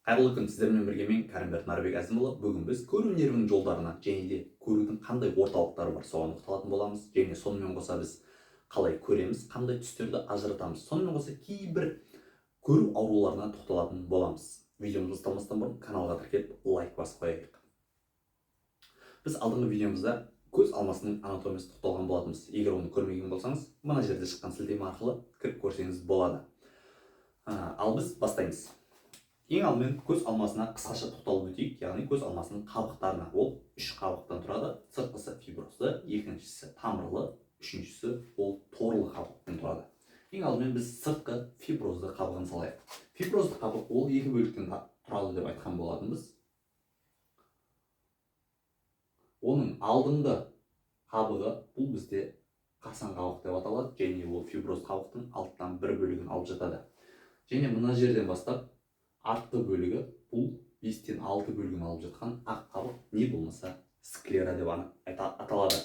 Қайырлы күн, сіздермен бірге мен Кәрімберді Нарбек Әзімұлы. Бүгін біз көру нервінің жолдарына және де көрудің қандай орталықтары бар соған тоқталатын боламыз. Және сонымен қоса біз қалай көреміз, қандай түстерді ажыратамыз. Сонымен қоса кейбір көру ауруларына тоқталатын боламыз. Видеомызды бастамастан бұрын каналға тіркеліп лайк басып қояйық. Біз алдыңғы видеомызда көз алмасының анатомиясына тоқталған болатынбыз. Егер оны көрмеген болсаңыз, мына жерде шыққан сілтеме арқылы кіріп көрсеңіз болады. Ал біз бастаймыз. Ең алдымен көз алмасына қысқаша тоқталып өтейік, яғни көз алмасының қабықтарына. Ол 3 қабықтан тұрады. Сыртқысы фиброзды, екіншісі тамырлы, үшіншісі ол торлы қабықтан тұрады. Ең алдымен біз сыртқы фиброзды қабығын салайық. Фиброзды қабық ол 2 бөліктен тұрады деп айтқан болатынбыз. Оның алдыңғы қабығы бұл бізде қасан қабық деп аталады, және ол фиброз қабықтың алттан бір бөлігін алып жатады. Және мына жерден бастап артқы бөлігі бұл 5-тен 6 бөлігін алып жатқан ақ қабық, не болмаса склера деп аталады.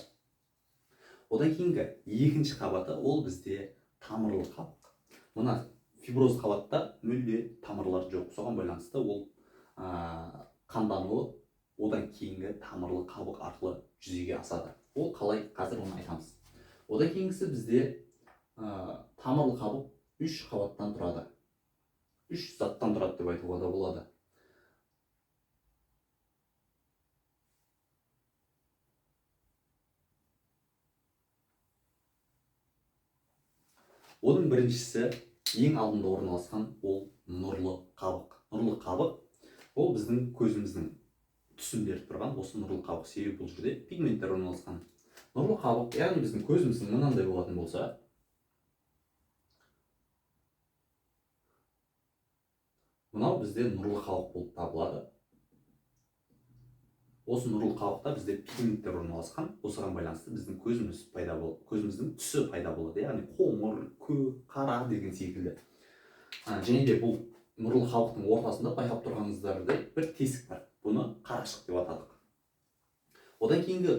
Одан кейінгі екінші қабаты ол бізде тамырлы қабық. Мына фиброз қабатта мүлде тамырлар жоқ. Соған байланысты ол қандануы одан кейінгі тамырлы қабық арқылы жүзеге асады. Ол қалай, қазір оны айтамыз. Одан кейінгісі бізде тамырлы қабық 3 қабаттан тұрады. 3 заттан тұрады деп айтуға да болады. Оның біріншісі ең алдында орналасқан ол нұрлы қабық. Нұрлы қабық ол біздің көзіміздің түсін беріп тұрған осы нұрлы қабық, себебі бұл жерде пигменттер орналасқан. Нұрлы қабық, яғни біздің көзіміздің мынандай болатын болса, мынау бізде нұрлы қабық болып табылады. Осы нұрлы қабықта бізде пигменттер орналасқан. Осыған байланысты біздің көзіміздің түсі пайда болады. Яғни қоңыр, көк, қара деген секілді. Және де бұл нұрлы қабықтың ортасында байқап тұрғаныңыздардай бір тесік бар. Бұны қарашық деп атадық. Одан кейінгі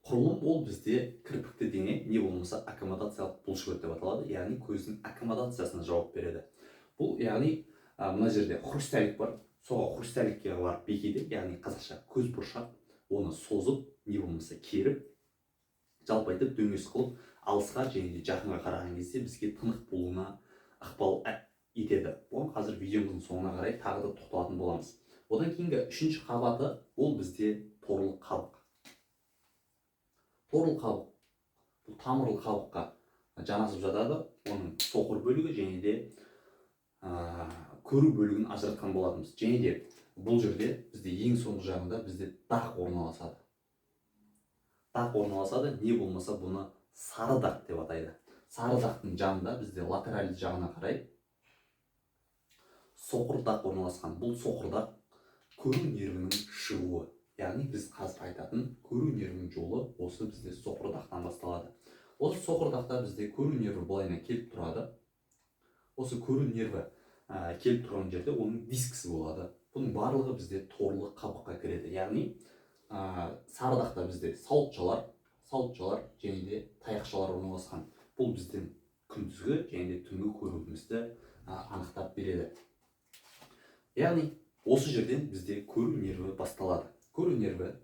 құрылым ол бізде кірпікті дене, не болмаса аккомодациялық бұлшықет деп аталады. Яғни көздің аккомодациясына жауап береді. Бұл яғни мына жерде хрусталик бар. Соға хрусталикке барып бекиді, яғни қазақша көз бұршақ, оны созып, не болмаса керіп, жалпайтып, дөңес қылып, алысқа және де жақынға қараған кезде бізге тынық болуына ықпал етеді. Бұған қазір видеомыздың соңына қарай тағы да тоқталатын боламыз. Одан кейінгі үшінші қабаты ол бізде торлы қабық. Торлы қабық бұл тамырлы қабыққа жанасып жатады. Оның соқыр бөлігі және де көру бөлігін ажыратқан болатынбыз. Және де бұл жерде бізде ең соңғы жағында бізде дақ орналасады. Дақ орналасады, не болмаса бұны сары дақ деп атайды. Сары дақтың жанында бізде латералды жағына қарай соқыр дақ орналасқан. Бұл соқыр дақ көру нервінің шығуы. Яғни біз қазір айтатын көру нервінің жолы осы бізде соқыр дақтан басталады. Осы соқыр дақта бізде көру нерві былайына келіп тұрады. Осы көру нерві келіп тұрған жерде оның дискісі болады. Бұның барлығы бізде торлы қабыққа кіреді. Яғни сары дақта бізде сауытшалар және де таяқшалар орналасқан. Бұл біздің күндізгі және де түнгі көруімізді анықтап береді. Яғни осы жерден бізде көру нерві басталады. Көру нерві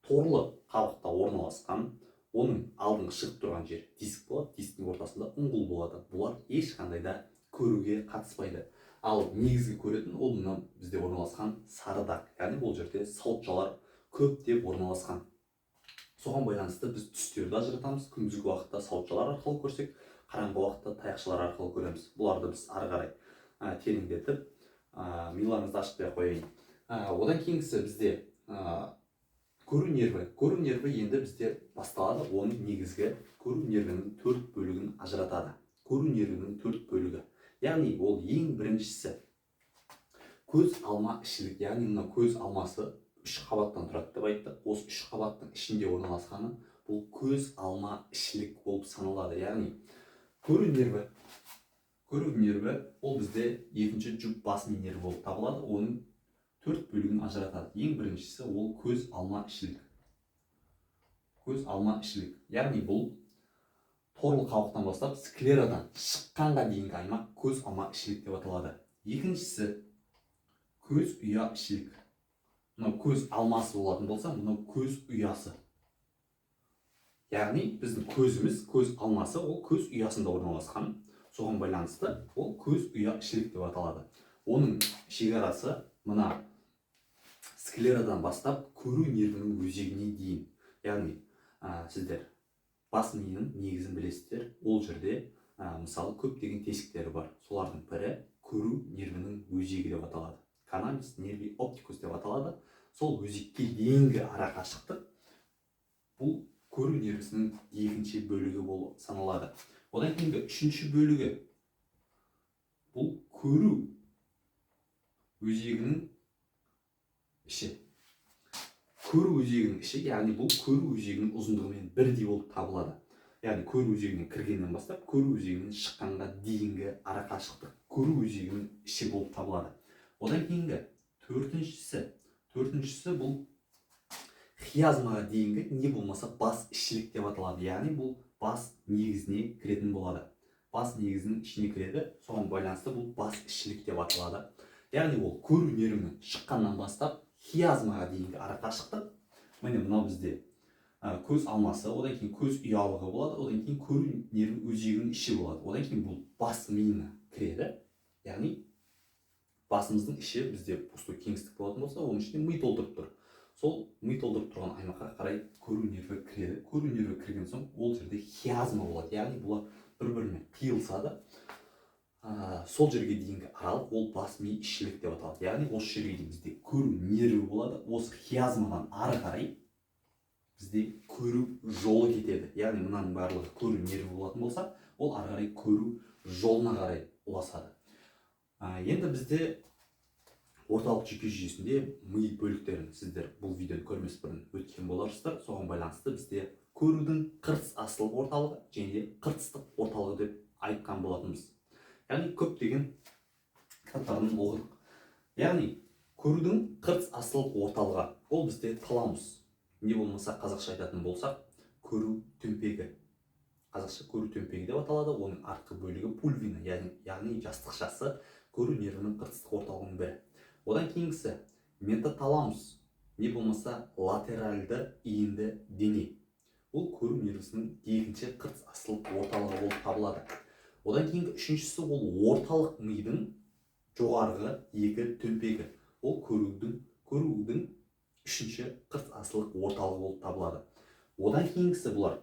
торлы қабықта орналасқан. Оның алдыңғы шығып тұрған жер диск болады. Дисктің ортасында ұңғыл болады. Бұлар ешқандай да көруге қатыспайды. Ал негізгі көретін ол мына бізде орналасқан сары дақ. Яғни бұл жерде сауытшалар көптеп орналасқан. Соған байланысты біз түстерді ажыратамыз. Күндізгі уақытта сауытшалар арқылы көрсек, қараңғы уақытта таяқшалар арқылы көреміз. Бұларды біз ары қарай тереңдетіп, миларыңызды ашып қояйын. Одан кейінгісі бізде көру нерві. Көру нерві енді бізде басталады. Оның негізгі көру нервінің 4 бөлігін ажыратады. Көру нервінің 4 бөлігі. Яғни ол ең біріншісі көз алма ішілік. Яғни мына көз алмасы 3 қабаттан тұрады деп айттық. Осы 3 қабаттың ішінде орналасқаны бұл көз алма ішілік болып саналады. Яғни көру нерві ол бізде екінші жұп бас нерві болып табылады. Оның 4 бөлігін ажыратады. Ең біріншісі ол көз алма ішілік. Көз алма ішілік. Яғни бұл торлы қабықтан бастап склерадан шыққанға дейінгі аймақ көз алма ішілік деп аталады. Екіншісі көз ұя ішілік. Мынау көз алмасы болатын болса, мынау көз ұясы. Яғни біздің көзіміз, көз алмасы, ол көз ұясында орналасқан. Соған байланысты ол көз ұя ішілік деп аталады. Оның шекарасы мына склерадан бастап көру нервінің өзегіне дейін. Яғни сіздер бас миының негізін білесіздер. Ол жерде мысалы көптеген тесіктері бар. Солардың бірі көру нервінің өзегі деп аталады. Каналис нерви оптикус деп аталады. Сол өзекке дейінгі ара қашықтық бұл көру нервісінің екінші бөлігі болып саналады. Одан кейінгі үшінші бөлігі бұл көру өзегінің іші. Көру өзегінің іші, яғни бұл көру өзегінің ұзындығымен бірдей болып табылады. Яғни көру өзегіне кіргеннен бастап көру өзегінен шыққанға дейінгі ара қашықтық көру өзегінің іші болып табылады. Одан кейінгі төртіншісі бұл хиазмаға дейінгі не болмаса бас ішілік деп аталады. Яғни бұл бас негізіне кіретін болады. Бас негізінің ішіне кіреді, соған байланысты бұл бас ішілік деп аталады. Яғни ол көру нервінің шыққаннан бастап хиазмаға дейінгі ара қашықтық. Міне мынау бізде көз алмасы, одан кейін көз ұялығы болады, одан кейін көру нерві өзегінің іші болады. Одан кейін бұл бас миына кіреді. Яғни басымыздың іші бізде пустой кеңістік болатын болса, оның ішінде ми толтырып тұр. Сол ми толтырып тұрған аймаққа қарай көру нерві кіреді. Көру нерві кірген соң ол жерде хиазма болады. Яғни бұлар бір-бірімен қиылысады. Сол жерге дейінгі аралық ол бас ми ішілік деп аталады. Яғни осы жерге дейін бізде көру нерві болады. Осы хиазмадан ары қарай бізде көру жолы кетеді. Яғни мынаның барлығы көру нерві болатын болса, ол ары қарай көру жолына қарай ұласады. Енді бізде орталық жүйке жүйесінде ми бөліктерін сіздер бұл видеоны көрмес бұрын өткен боларсыздар. Соған байланысты бізде көрудің қыртыс астылық орталығы және қыртыстық орталығы деп айтқан болатынбыз. Яғни көптеген кітаптардан оқыдық. Яғни көрудің қыртыс астылық орталығы ол бізде таламус. Не болмаса қазақша айтатын болсақ, көру төмпегі. Қазақша көру төмпегі деп аталады. Оның артқы бөлігі пульвина, яғни жастықшасы көру нервінің қыртыстық орталығының бірі. Одан кейінгісі метаталамус, не болмаса латеральды иінді дене. Ол көру нервісінің екінші қыртыс астылық орталығы болып табылады. Одан кейінгі үшіншісі ол орталық мидың жоғарғы екі төмпегі. Ол көрудің үшінші қыртыс астылық орталығы болып табылады. Одан кейінгісі бұлар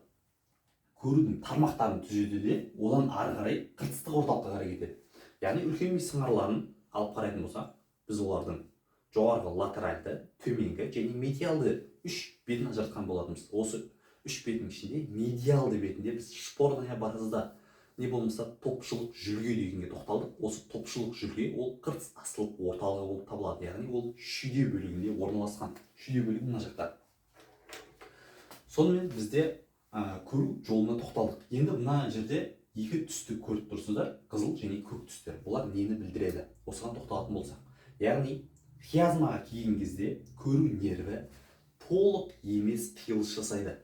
көрудің тармақтарын түзеді де, одан ары қарай қыртыстық орталыққа қарай кетеді. Яғни үлкен ми сыңарларын алып қарайтын болсақ, біз олардың жоғарғы латеральды, төменгі және медиалды үш бетін ажыратқан болатынбыз. Осы үш бетінің ішінде медиалды бетінде біз шпорная барызда не болмаса топшылық жүлге дегенге тоқталдық. Осы топшылық жүлге ол қыртыс астылық орталығы болып табылады. Яғни ол шүйде бөлігінде орналасқан. Шүйде бөлігі мына жақта. Сонымен бізде көру жолына тоқталдық. Енді мына жерде екі түсті көріп тұрсыздар, қызыл және көк түстер. Бұлар нені білдіреді? Осыған тоқталатын болсақ. Яғни хиазмаға келген кезде көру нерві толық емес қиылыс жасайды.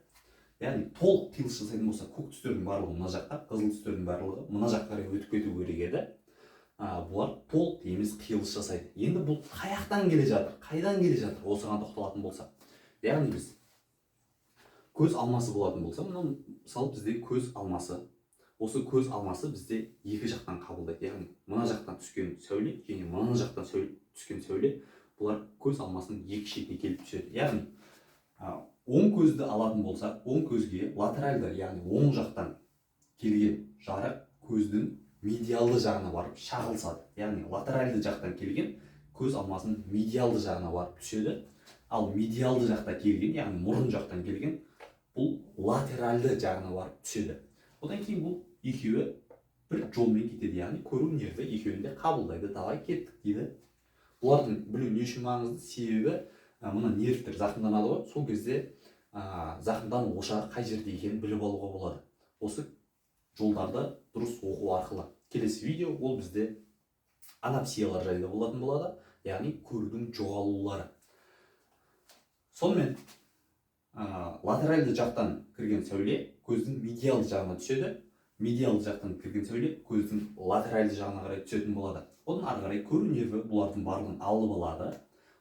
Яғни толық қиылыс жасайтын болса, көк түстердің барлығы мына жаққа, қызыл түстердің барлығы мына жаққа қарай өтіп кету керек еді. Бұлар толық емес қиылыс жасайды. Енді бұл қаяқтан келе жатыр? Қайдан келе жатыр? Осыған тоқталатын болсақ. Яғни біз көз алмасы болатын болса, мысалы бізде көз алмасы. Осы көз алмасы бізде екі жақтан қабылдайды. Яғни мына жақтан түскен сәуле және мына жақтан түскен сәуле, бұлар көз алмасының екі шетіне келіп түседі. Яғни оң көзді алатын болсақ, оң көзге латеральды, яғни оң жақтан келген жарық көздің медиалды жағына барып шағылысады. Яғни латеральды жақтан келген көз алмасының медиалды жағына барып түседі. Ал медиалды жақта келген, яғни мұрын жақтан келген, бұл латеральды жағына барып түседі. Одан кейін бұл екеуі бір жолмен кетеді, яғни көру нерві екеуін де қабылдайды, давай кеттік дейді. Бұлардың білу не үшін маңызды? Себебі мына нервтер зақымданады ғой, сол кезде зақымдану ошағы қай жерде екенін біліп алуға болады. Осы жолдарды дұрыс оқу арқылы. Келесі видео ол бізде анапсиялар жайлы болатын болады, яғни көрудің жоғалулары. Сонымен латеральды жақтан кірген сәуле көздің медиалды жағына түседі. Медиалды жақтан кірген сәуле көздің латеральды жағына қарай түсетін болады. одан ары қарай көру нерві бұлардың барлығын алып алады.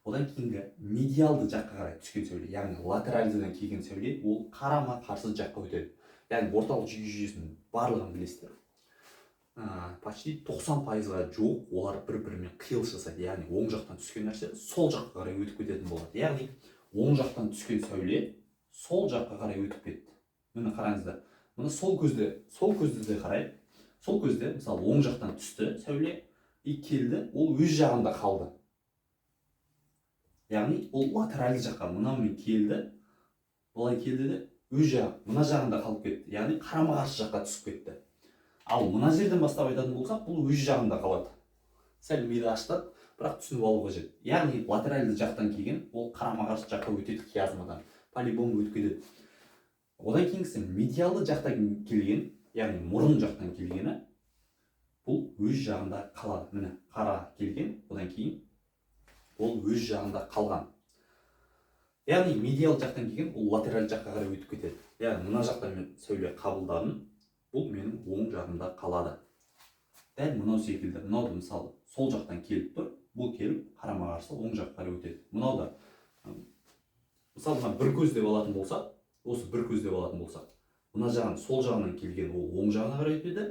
Одан кейінгі медиалды жаққа қарай түскен сәуле, яғни латеральдыдан келген сәуле, ол қарама қарсы жаққа өтеді. Яғни орталық жүйесінің барлығын білесіздер. Почти 90%-ға жуық олар бір-бірімен қиылыс жасайды. Яғни оң жақтан түскен нәрсе сол жаққа қарай өтіп кететін болады. Яғни оң жақтан түскен сәуле сол жаққа қарай өтіп кетті. Міне қараңыздар. Мына сол көзді де қарай. Сол көзде мысалы оң жақтан түсті сәуле и келді, ол өз жағында қалды. Яғни ол латеральды жаққа мынамен келді, былай келді де өз жағы мына жағында қалып кетті. Яғни қарама қарсы жаққа түсіп кетті. Ал мына жерден бастап айтатын болсақ, бұл өз жағында қалады. Сәл миды аштап, бірақ түсініп алу қажет. Яғни латеральды жақтан келген ол қарама қарсы жаққа өтеді киазмадан. По-любому өтіп кетеді. Одан кейінгісі медиалды жақтан келген, яғни мұрын жақтан келгені, бұл өз жағында қалады. Міне қара келген, одан кейін ол өз жағында қалған. Яғни медиал жақтан келген, ол латераль жаққа қарай өтіп кетеді. Яғни мына жақтан мен сәуле қабылдадым, бұл менің оң жағымда қалады. Дәл мынау секілді. Мынауды мысалы сол жақтан келіп тұр, бұл келіп қарама қарсы оң жаққа қарай өтеді. Мынау да мысалы бір көз деп алатын болсақ, осы бір көз деп алатын болсақ, мына жағын сол жағынан келген ол оң жағына қарай өтеді,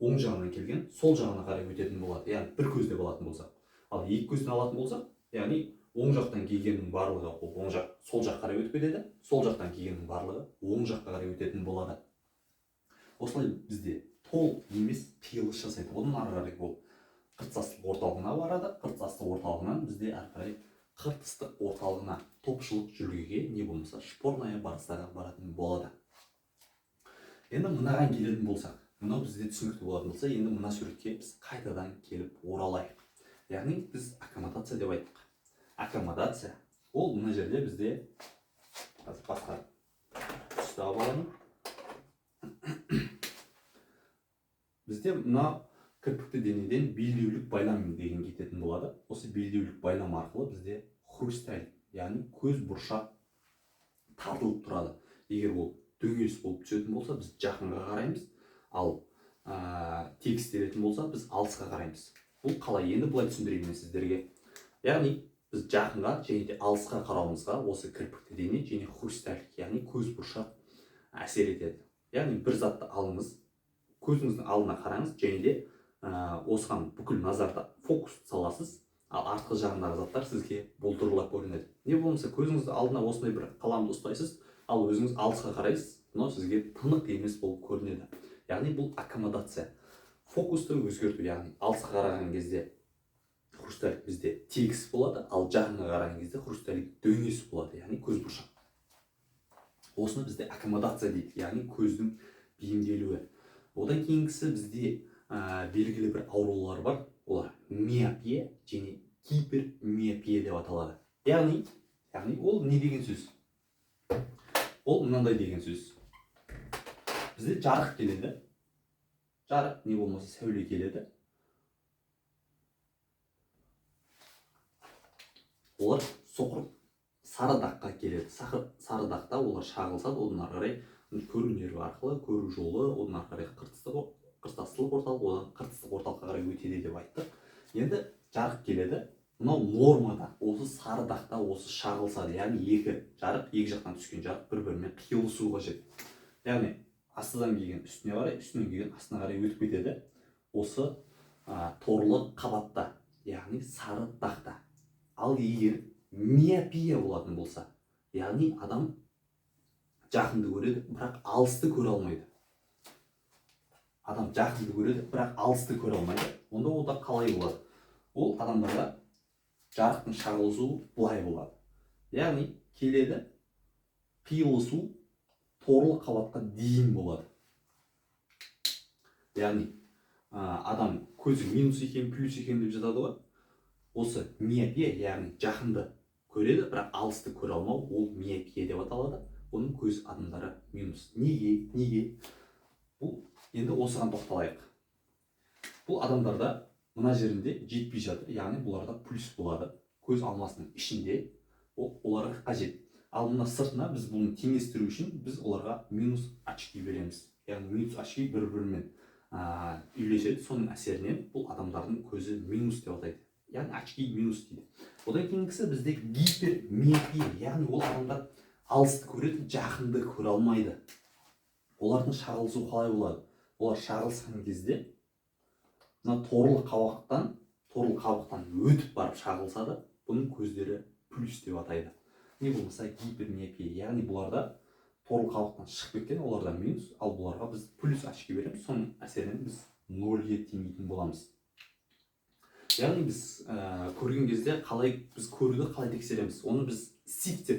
оң жағынан келген сол жағына қарай өтетін болады. Яғни бір көз деп алатын болсақ. Ал екі көзден алатын болсақ, яғни оң жақтан келгеннің барлығы ол оң жақ сол жаққа қарай өтіп кетеді, сол жақтан келгеннің барлығы оң жаққа қарай өтетін болады. Осылай бізде толық емес қиылыс жасайды. Одан ары қарай ол қыртыстық орталығына барады. Қыртыстық орталығынан бізде ары қарай қыртыстық орталығына топшылық жүлгеге не болмаса шпорная барыстарға баратын болады. Енді мынаған келетін болсақ, мынау бізде түсінікті болатын болса, енді мына суретке біз қайтадан келіп оралайық. Яғни біз аккомодация деп айттық. Аккомодация ол мына жерде бізде басқа түсті алып бізде мына кірпікті денеден белдеулік байлам деген кететін болады. Осы белдеулік байлам арқылы бізде хрусталь, яғни көз бұршақ тартылып тұрады. Егер ол дөңес болып түсетін болса, біз жақынға қараймыз, ал тегістелетін болса, біз алысқа қараймыз. Бұл қалай? Енді былай түсіндірейін мен сіздерге. Яғни біз жақынға және де алысқа қарауымызға осы кірпікті дене және хрусталь, яғни көз бұршақ әсер етеді. Яғни бір затты алыңыз, көзіңіздің алдына қараңыз және де осыған бүкіл назарды фокус саласыз, ал артқы жағындағы заттар сізге бұлдырылап көрінеді. Не болмаса көзіңіздің алдына осындай бір қаламды ұстайсыз, ал өзіңіз алысқа қарайсыз, мынау сізге тынық емес болып көрінеді. Яғни бұл аккомодация. Фокусты өзгерту, яғни алысқа қараған кезде хрусталь бізде тегіс болады, ал жақынға қараған кезде хрусталь дөңес болады, яғни көз бұршақ. Осыны бізде аккомодация дейді, яғни көздің бейімделуі. Одан кейінгісі бізде белгілі бір аурулар бар. Олар миопия және гипермиопия деп аталады. Яғни ол не деген сөз? Ол мынандай деген сөз. Бізде жарық келеді. Жарық не болмаса сәуле келеді. Олар соқыр сары даққа келеді. Сары дақта олар шағылсады, одан ары қарай көру нерві арқылы көру жолы, одан ары қарай қыртыстық орталық, одан қыртыстық орталыққа қарай өтеді деп айттық. Енді жарық келеді. Мынау нормада осы сары дақта осы шағылсады. Яғни екі жақтан түскен жарық бір-бірімен қиылысу қажет. Яғни астыдан келген үстіне қарай, үстінен келген астына қарай өтіп кетеді. Осы торлы қабатта, яғни сары дақта. Ал егер миопия болатын болса, яғни адам жақынды көреді, бірақ алысты көре алмайды. Адам жақынды көреді, бірақ алысты көре алмайды. Онда ол қалай болады? Ол адамдарда жарықтың шағылысуы былай болады. Яғни келеді, қиылысу торлы қабатқа дейін болады. Яғни адам көзі минус екен, плюс екен деп жатады ғой. Осы миопия, яғни жақынды көреді, бірақ алысты көре алмау, ол миопия деп аталады. Оның көз адамдары минус. Неге? Бұл енді осыған тоқталайық. Бұл адамдарда мына жерінде жетпей жатыр, яғни бұларда плюс болады. Көз алмасының ішінде оларға қажет. Ал мына сыртына біз бұны теңестіру үшін біз оларға минус очки береміз. Яғни минус очки бір-бірімен үйлеседі. Соның әсерінен бұл адамдардың көзі минус деп атайды, яғни очки минус дейді. Одан кейінгісі бізде гипермиопия, яғни ол адамдар алысты көреді, жақынды көре алмайды. Олардың шағылысу қалай болады? Олар шағылысқан кезде мына торлы қабықтан өтіп барып шағылысады. Бұның көздері плюс деп атайды. Не болмаса гипермиопия, яғни бұларда торлы қабықтан шығып кеткен, оларда минус, ал бұларға біз плюс очки береміз. Соның әсерінен біз нөлге теңейтін боламыз. Яғни біз көрген кезде біз көруді қалай тексереміз? Оны біз сифтер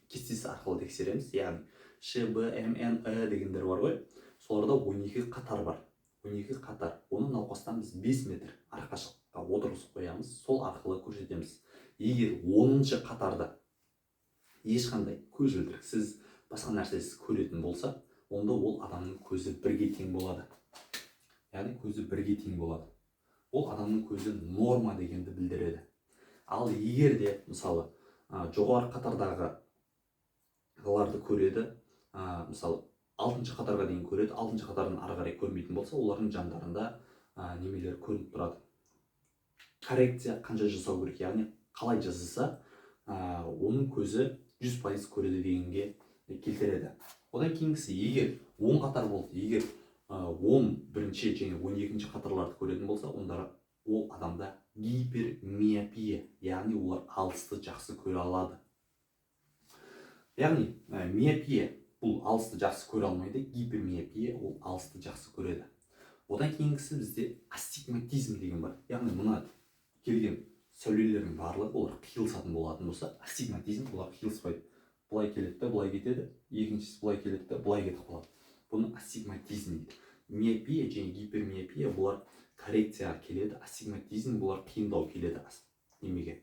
кестесі арқылы тексереміз. Яғни Ш, Б, М, Н, Э дегендер бар ғой. Соларда 12 қатар бар. 12 қатар. Оны науқастан біз 5 метр арақашықтыққа отырғызып қоямыз. Сол арқылы көрсетеміз. Егер 10-шы қатарда ешқандай көз ілдіріксіз басқа нәрсесіз көретін болса, онда ол адамның көзі бірге тең болады. Яғни көзі бірге тең болады. Ол адамның көзі норма дегенді білдіреді. Ал егер де мысалы жоғары қатардағыларды көреді, мысалы 6-шы қатарға дейін көреді, 6-шы қатардан ары қарай көрмейтін болса, олардың жандарында немелер көрініп тұрады. Коррекция қанша жасау керек, яғни қалай жасаса оның көзі 100% көреді дегенге келтіреді. Одан кейінгісі, егер 10 қатар болды, егер 11-ші және 12-ші қатарларды көретін болса, онда ол адамда гипермиопия, яғни олар алысты жақсы көре алады. Яғни миопия бұл алысты жақсы көре алмайды, гипермиопия ол алысты жақсы көреді. Одан кейінгісі бізде астигматизм деген бар. Яғни мына келген сәулелердің барлығы олар қиылысатын болатын болса, астигматизм олар қиылыспайды. Бұлай келеді, былай кетеді, екіншісі былай келеді, былай кетіп қалады. Бұны астигматизм дейді. Миопия және гипермиопия бұлар коррекцияға келеді, астигматизм бұлар қиындау келеді немеге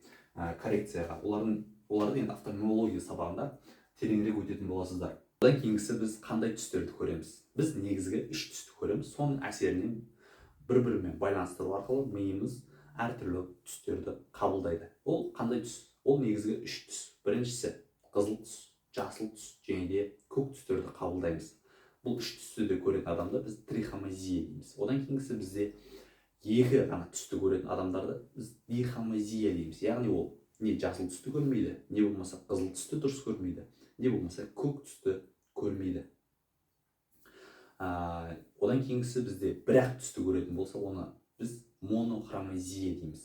коррекцияға. Оларды енді офтальмология сабағында тереңірек өтетін боласыздар. Одан кейінгісі біз қандай түстерді көреміз? Біз негізгі 3 түсті көреміз. Соның әсерінен бір-бірімен байланыстыру арқылы миымыз әртүрлі түстерді қабылдайды. Ол қандай түс? Ол негізгі 3 түс. Біріншісі қызыл түс, жасыл түс және де көк түстерді қабылдаймыз. Бұл 3 түсті де көретін адамды біз трихомазия дейміз. Одан кейінгісі бізде 2 ғана түсті көретін адамдарды біз дихомазия дейміз. Яғни ол не жасыл түсті көрмейді, не болмаса қызыл түсті дұрыс көрмейді, не болмаса көк түсті көрмейді. Одан кейінгісі бізде бір-ақ түсті көретін болса, оны біз монохромазия дейміз.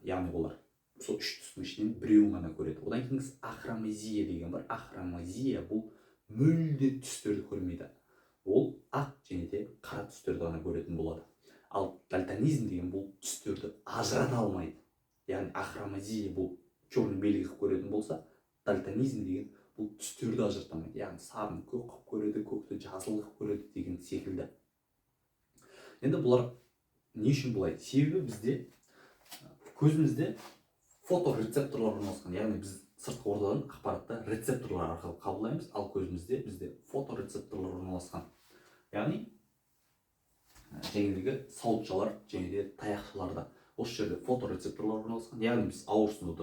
Яғни олар сол 3 түстің ішінен біреуін ғана көреді. Одан кейінгісі ахромазия деген бар. Ахромазия бұл мүлде түстерді көрмейді. Ол ақ және де қара түстерді ғана көретін болады. Ал дальтонизм деген бұл түстерді ажырата алмайды. Яғни ахромазия бұл черный белый қылып көретін болса, дальтонизм деген бұл түстерді ажыратамайды. Яғни сарын көк қылып көреді, көкті жасыл қылып көреді деген секілді. Енді бұлар не үшін бұлай? Себебі бізде көзімізде фоторецепторлар орналасқан. Яғни біз сыртқы ортадан ақпаратты рецепторлар арқылы қабылдаймыз, ал көзімізде бізде фоторецепторлар орналасқан. Яғни жәйіндегі сауытшалар және де таяқшаларда осы жерде фоторецепторлар орналасқан. Яғни біз ауырсыну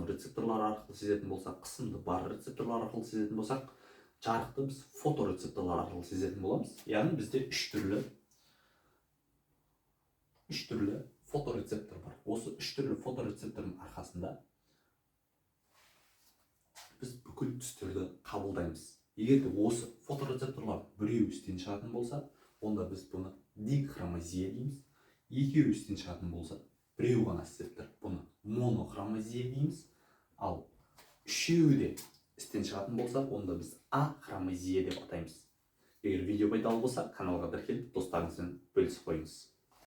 рецепторлар арқылы сезетін болсақ, қысымды бар рецепторлар арқылы сезетін болсақ, жарықты біз фоторецепторлар арқылы сезетін боламыз. Яғни бізде 3 түрлі фоторецептор бар. Осы 3 түрлі фоторецептордың арқасында біз бүкіл түстерді қабылдаймыз. Егер де осы фоторецепторлар біреу істен шығатын болса, онда біз бұны дихромазия дейміз. Екеуі істен шығатын болса, біреу ғана істеп тұр, бұны монохромазия дейміз. Ал үшеуі де істен шығатын болса, онда біз ахромазия деп атаймыз. Егер видео пайдалы болса, каналға тіркеліп достарыңызбен бөлісіп қойыңыз.